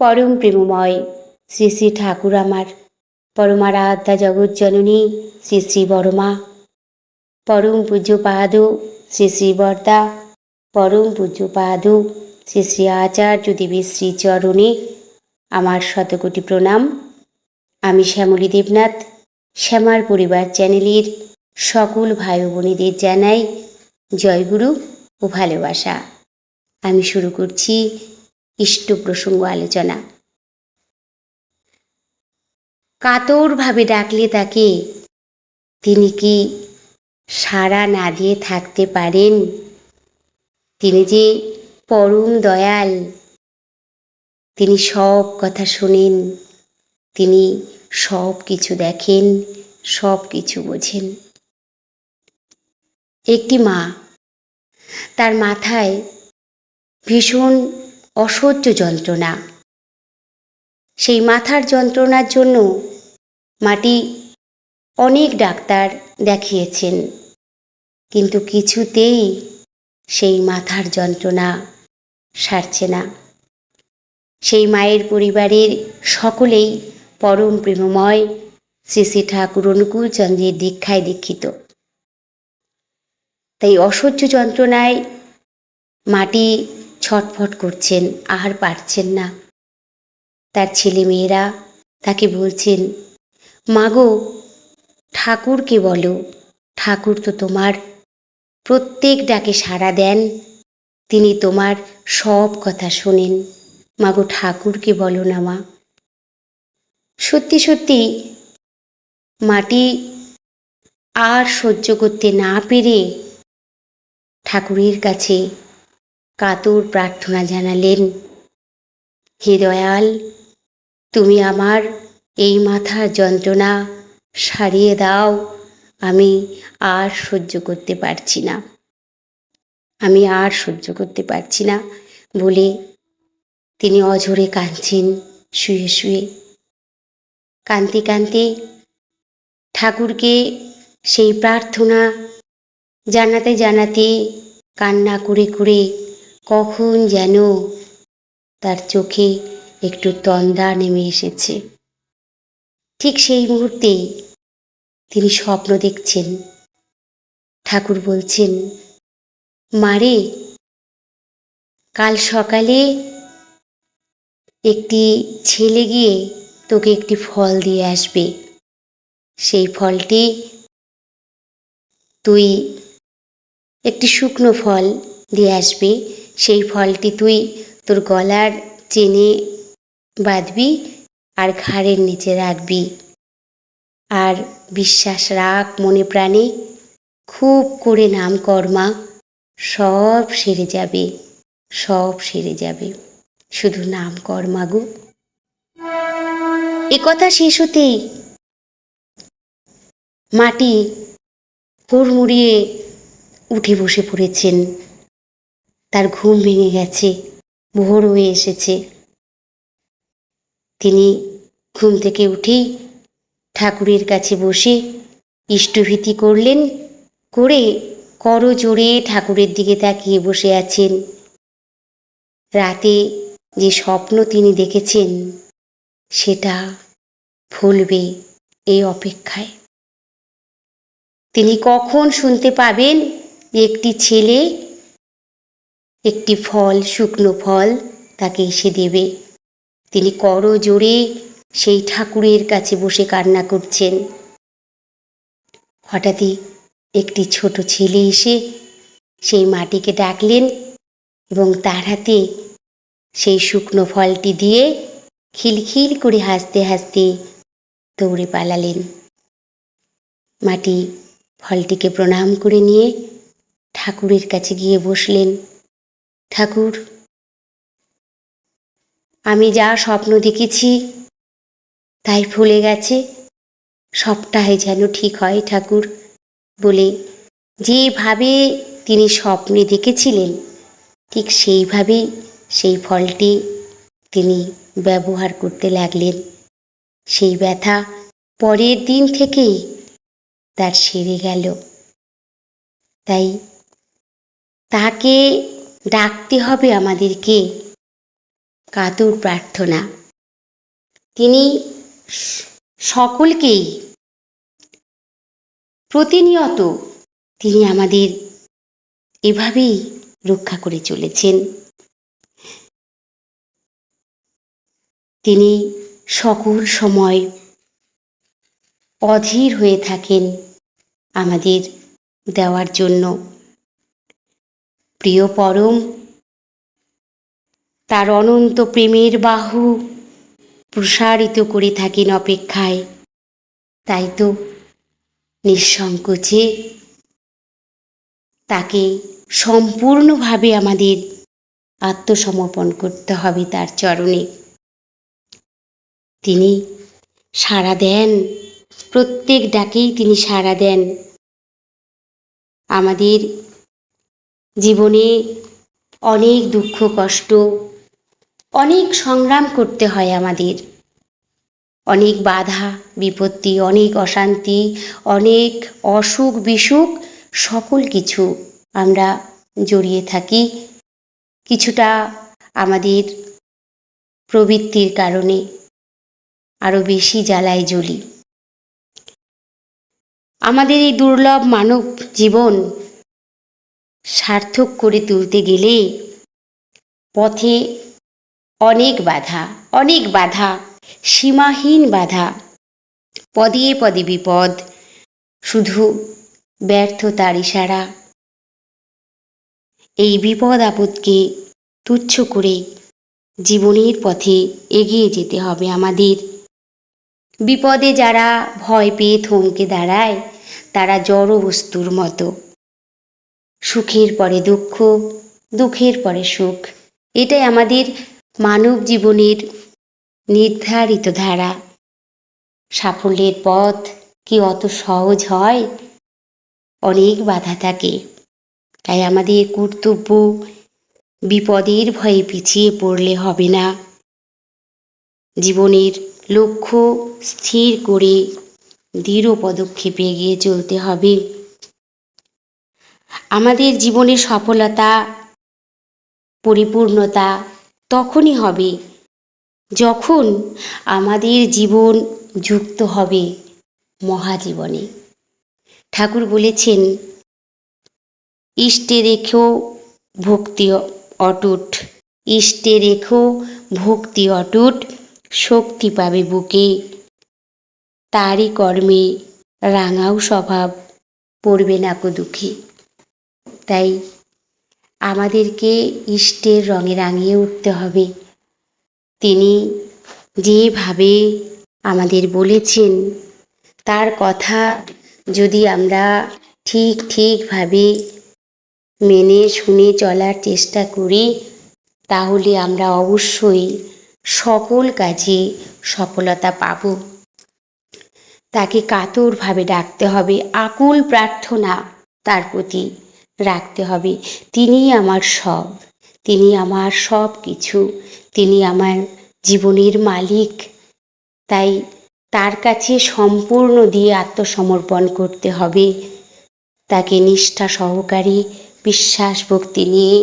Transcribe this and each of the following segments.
পরম প্রেমময় শ্রী শ্রী ঠাকুর আমার, পরমারাধ্যা জগজ্জননী শ্রী শ্রী বড়মা, পরম পূজ্যপাদ শ্রী শ্রী বরদা, পরম পূজ্যপাদ শ্রী শ্রী আচার্য দেবের শ্রীচরণে আমার শতকোটি প্রণাম। আমি শ্যামলী দেবনাথ, শ্যামার পরিবার চ্যানেলের সকল ভাই বোনেদের জানাই জয়গুরু ও ভালোবাসা। আমি শুরু করছি ইষ্ট প্রসঙ্গ আলোচনা। কাতরভাবে ডাকলে তাকে তিনি কি সাড়া না দিয়ে থাকতে পারেন? তিনি যে পরম দয়াল, তিনি সব কথা শোনেন, তিনি সব কিছু দেখেন, সব কিছু বোঝেন। একটি মা, তার মাথায় ভীষণ অসহ্য যন্ত্রণা। সেই মাথার যন্ত্রণার জন্য মাটি অনেক ডাক্তার দেখিয়েছেন, কিন্তু কিছুতেই সেই মাথার যন্ত্রণা সারছে না। সেই মায়ের পরিবারের সকলেই পরম প্রেমময় শ্রী শ্রী ঠাকুর অনুকূল চন্দ্রের দীক্ষায় দীক্ষিত। তাই অসহ্য যন্ত্রণায় মাটি ছটফট করছেন, আর পারছেন না। তার ছেলে মেয়েরা তাকে বলছেন, মাগো ঠাকুরকে বলো, ঠাকুর তো তোমার প্রত্যেক ডাকে সাড়া দেন, তিনি তোমার সব কথা শোনেন, মাগো ঠাকুরকে বলো না মা। সত্যি সত্যি মাটি আর সহ্য করতে না পেরে ঠাকুরের কাছে কাতর প্রার্থনা জানালেন, হে দয়াল, তুমি আমার এই মাথার যন্ত্রণা সারিয়ে দাও, আমি আর সহ্য করতে পারছি না, আমি আর সহ্য করতে পারছি না বলে তিনি অঝরে কাঁদছেন শুয়ে শুয়ে। কাঁদতে কাঁদতে ঠাকুরকে সেই প্রার্থনা জানাতে জানাতে কান্না করে করে কখন যেন তার চোখে একটু তন্দ্রা নেমে এসেছে। ঠিক সেই মুহূর্তেই তিনি স্বপ্ন দেখছেন। ঠাকুর বলছেন, মারে, কাল সকালে একটি ছেলে গিয়ে তোকে একটি ফল দিয়ে আসবে, সেই ফলটি তুই একটি শুকনো ফল দিয়ে আসবে, সেই ফলটি তুই তোর গলার চেনে বাঁধবি আর ঘাড়ের নিচে রাখবি, আর বিশ্বাস রাখ মনে প্রাণে, খুব করে নাম কর্মা, সব সেরে যাবে, সব সেরে যাবে, শুধু নাম কর্মা গো। এ কথা শেষ হতেই মাটি হুড়মুড়িয়ে উঠে বসে পড়েছেন। তার ঘুম ভেঙে গেছে, ভোর হয়ে এসেছে। তিনি ঘুম থেকে উঠেই ঠাকুরের কাছে বসে ইষ্টভীতি করলেন, করে করজোড়ে ঠাকুরের দিকে তাকিয়ে বসে আছেন। রাতে যে স্বপ্ন তিনি দেখেছেন সেটা ভুলবে এই অপেক্ষায়। তিনি কখন শুনতে পাবেন একটি ছেলে একটি ফল, শুকনো ফল তাকে এসে দেবে। তিনি করজোড়ে সেই ঠাকুরের কাছে বসে কান্না করছেন। হঠাৎই একটি ছোট ছেলে এসে সেই মাটিকে ডাকলেন এবং তার হাতে সেই শুকনো ফলটি দিয়ে খিলখিল করে হাসতে হাসতে দৌড়ে পালালেন। মাটি ফলটিকে প্রণাম করে নিয়ে ঠাকুরের কাছে গিয়ে বসলেন। ঠাকুর, আমি যা স্বপ্ন দেখেছি তাই ভুলে গেছে, সবটাই যেন ঠিক হয় ঠাকুর বলে যেভাবে তিনি স্বপ্নে দেখেছিলেন ঠিক সেইভাবেই সেই ফলটি তিনি ব্যবহার করতে লাগলেন। সেই ব্যথা পরের দিন থেকেই তার সেরে গেল। তাই তাকে ডাকতে হবে আমাদেরকে, কাতর প্রার্থনা। তিনি সকলকেই প্রতিনিয়ত তিনি আমাদের এভাবেই রক্ষা করে চলেছেন। তিনি সকল সময় অধীর হয়ে থাকেন আমাদের দেওয়ার জন্য। প্রিয় পরম তার অনন্ত প্রেমের বাহু প্রসারিত করে থাকেন অপেক্ষায়। তাই তো নিঃসংকোচে তাকে সম্পূর্ণভাবে আমাদের আত্মসমর্পণ করতে হবে তার চরণে। তিনি সাড়া দেন, প্রত্যেক ডাকেই তিনি সাড়া দেন। আমাদের জীবনে অনেক দুঃখ কষ্ট, অনেক সংগ্রাম করতে হয় আমাদের, অনেক বাধা বিপত্তি, অনেক অশান্তি, অনেক অসুখ বিসুখ, সকল কিছু আমরা জড়িয়ে থাকি। কিছুটা আমাদের প্রবৃত্তির কারণে আরো বেশি জ্বালায় জ্বলি। আমাদের এই দুর্লভ মানব জীবন সার্থক করে তুলতে গেলে পথে অনেক বাধা, সীমাহীন বাধা, পদে পদে বিপদ, শুধু ব্যর্থতার ইশারা। এই বিপদ আপদকে তুচ্ছ করে জীবনের পথে এগিয়ে যেতে হবে আমাদের। বিপদে যারা ভয় পেয়ে থমকে দাঁড়ায় তারা জড় বস্তুর মতো। সুখের পরে দুঃখ, দুঃখের পরে সুখ, এটাই আমাদের মানব জীবনের নির্ধারিত ধারা। সাফল্যের পথ কি অত সহজ হয়? অনেক বাধা থাকে। তাই আমাদের কর্তব্য বিপদের ভয়ে পিছিয়ে পড়লে হবে না। জীবনের লক্ষ্য স্থির করে দৃঢ় পদক্ষেপে এগিয়ে চলতে হবে। আমাদের জীবনের সফলতা, পরিপূর্ণতা তখনই হবে যখন আমাদের জীবন যুক্ত হবে মহাজীবনে। ঠাকুর বলেছেন, ইষ্টে রেখো ভক্তি অটুট, ইষ্টে রেখো ভক্তি অটুট, শক্তি পাবে বুকে, তারই কর্মে রাঙাও স্বভাব, পড়বে না কো দুঃখে। তাই আমাদেরকে ইষ্টের রঙে রাঙিয়ে উঠতে হবে। তিনি যেভাবে আমাদের বলেছেন তার কথা যদি আমরা ঠিকভাবে মেনে শুনে চলার চেষ্টা করি তাহলে আমরা অবশ্যই সকল কাজে সফলতা পাব। তাকে কাতরভাবে ডাকতে হবে, আকুল প্রার্থনা তার প্রতি রাখতে হবে। তিনি আমার সব, তিনি আমার সব কিছু, তিনি আমার জীবনের মালিক। তাই তার কাছে সম্পূর্ণ দিয়ে আত্মসমর্পণ করতে হবে। তাকে নিষ্ঠা সহকারে বিশ্বাস ভক্তি নিয়ে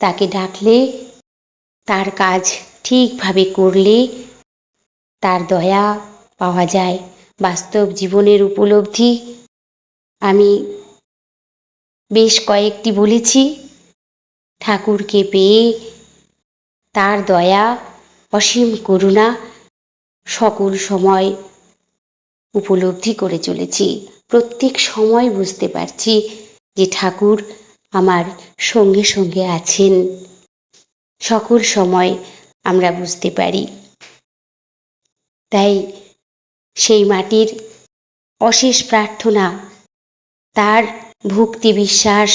তাকে ডাকলে, তার কাজ ঠিকভাবে করলে তার দয়া পাওয়া যায়। বাস্তব জীবনের উপলব্ধি আমি বেশ কয়েকটি বলেছি। ঠাকুরকে পেয়ে তার দয়া, অসীম করুণা সকল সময় উপলব্ধি করে চলেছি। প্রত্যেক সময় বুঝতে পারছি যে ঠাকুর আমার সঙ্গে সঙ্গে আছেন। সকল সময় আমরা বুঝতে পারি। তাই সেই মাটির অশেষ প্রার্থনা, তার ভক্তি বিশ্বাস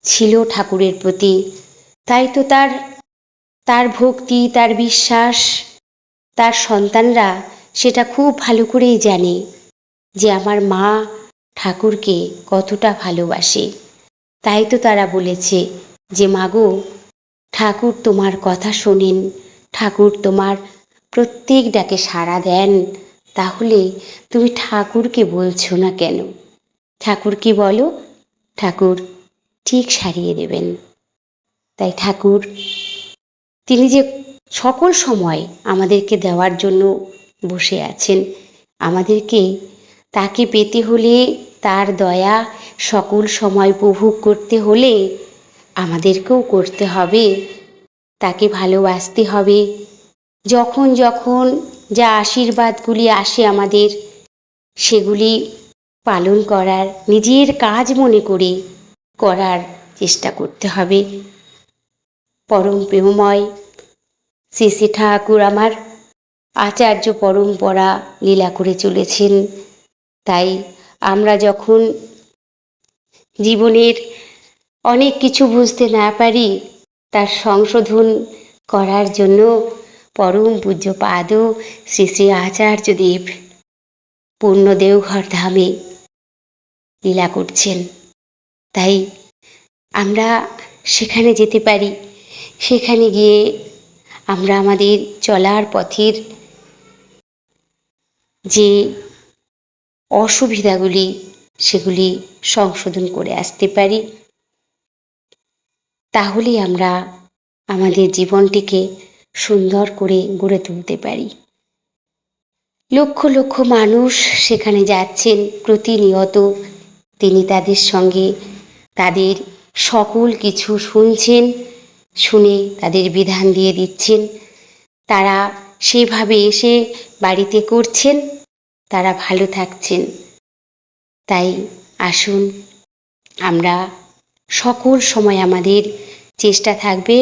ছিল ঠাকুরের প্রতি। তাই তো তার ভক্তি, তার বিশ্বাস, তার সন্তানরা সেটা খুব ভালো করেই জানে যে আমার মা ঠাকুরকে কতটা ভালোবাসে। তাই তো তারা বলেছে যে মাগো, ঠাকুর তোমার কথা শোনেন, ঠাকুর তোমার প্রত্যেক ডাকে সাড়া দেন, তাহলে তুমি ঠাকুরকে বলছো না কেন? ঠাকুরকে বলো, ঠাকুর ঠিক সারিয়ে দেবেন। তাই ঠাকুর তিনি যে সকল সময় আমাদেরকে দেওয়ার জন্য বসে আছেন। আমাদেরকে তাকে পেতে হলে, তার দয়া সকল সময় উপভোগ করতে হলে আমাদেরকেও করতে হবে, তাকে ভালোবাসতে হবে। যখন যখন যা আশীর্বাদগুলি আসে আমাদের, সেগুলি পালন করার, নিজের কাজ মনে করে করার চেষ্টা করতে হবে। পরম প্রেমময় শ্রী শ্রী ঠাকুর আমার আচার্য পরম্পরা লীলা করে চলেছেন। তাই আমরা যখন জীবনের অনেক কিছু বুঝতে না পারি, তার সংশোধন করার জন্য পরম পূজ্যপাদ শ্রী শ্রী আচার্যদেব পূর্ণ দেওঘর ধামে লীলা করছেন। তাই আমরা সেখানে যেতে পারি। সেখানে গিয়ে আমরা আমাদের চলার পথের যে অসুবিধাগুলি, সেগুলি সংশোধন করে আসতে পারি। তাহলেই আমরা আমাদের জীবনটিকে সুন্দর করে গড়ে তুলতে পারি। লক্ষ লক্ষ মানুষ সেখানে যাচ্ছেন প্রতিনিয়ত। তিনি তাদের সঙ্গে তাদের সকল কিছু শুনছেন, শুনে তাদের বিধান দিয়ে দিচ্ছেন। তারা সেভাবে এসে বাড়িতে করছেন, তারা ভালো থাকছেন। তাই আসুন, আমরা সকল সময় আমাদের চেষ্টা থাকবে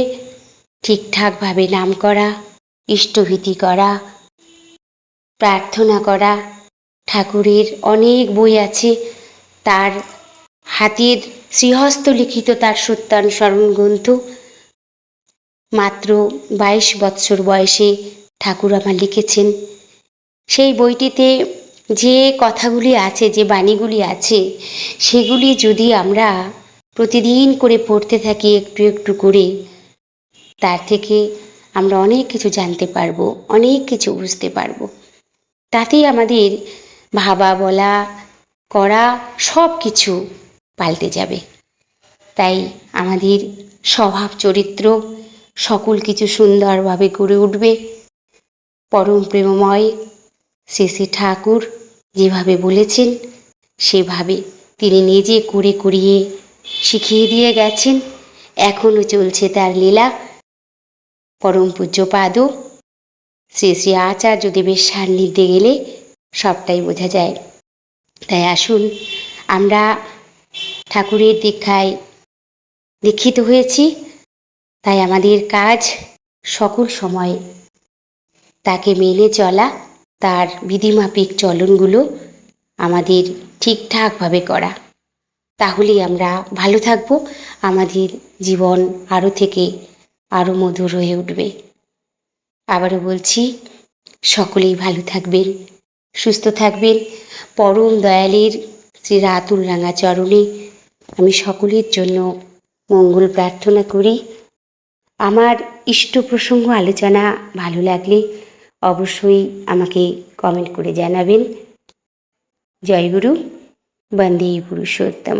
ঠিকঠাকভাবে নাম করা, ইষ্টভীতি করা, প্রার্থনা করা। ঠাকুরের অনেক বই আছে, তার হাতের শ্রীহস্ত লিখিত তার সত্যানুসরণ গ্রন্থ। মাত্র 22 বৎসর বয়সে ঠাকুর আমার লিখেছেন। সেই বইটিতে যে কথাগুলি আছে, যে বাণীগুলি আছে, সেগুলি যদি আমরা প্রতিদিন করে পড়তে থাকি একটু একটু করে, তার থেকে আমরা অনেক কিছু জানতে পারবো, অনেক কিছু বুঝতে পারবো। তাতেই আমাদের ভাবা, বলা, করা সব কিছু পাল্টে যাবে। তাই আমাদের স্বভাব চরিত্র সকল কিছু সুন্দরভাবে গড়ে উঠবে। পরম প্রেমময় শ্রী শ্রী ঠাকুর যেভাবে বলেছেন, সেভাবে তিনি নিজে করে করিয়ে শিখিয়ে দিয়ে গেছেন। এখনও চলছে তার লীলা। পরম পূজ্যপাদ শ্রী শ্রী আচার্যদেবের সান্নিধ্যে গেলে সবটাই বোঝা যায়। তাই আসুন, আমরা ঠাকুরের দীক্ষায় দীক্ষিত হয়েছি। তাই আমাদের কাজ সকল সময় তাকে মেনে চলা, তার বিধিমাফিক চলনগুলো আমাদের ঠিকঠাকভাবে করা। তাহলেই আমরা ভালো থাকব, আমাদের জীবন আরও থেকে আরও মধুর হয়ে উঠবে। আবারও বলছি, সকলেই ভালো থাকবেন, সুস্থ থাকবেন। পরম দয়ালের শ্রী রাতুল রাঙা চরণে আমি সকলের জন্য মঙ্গল প্রার্থনা করি। আমার ইষ্ট প্রসঙ্গ আলোচনা ভালো লাগলে অবশ্যই আমাকে কমেন্ট করে জানাবেন। জয় গুরু, বন্দে পুরুষোত্তম।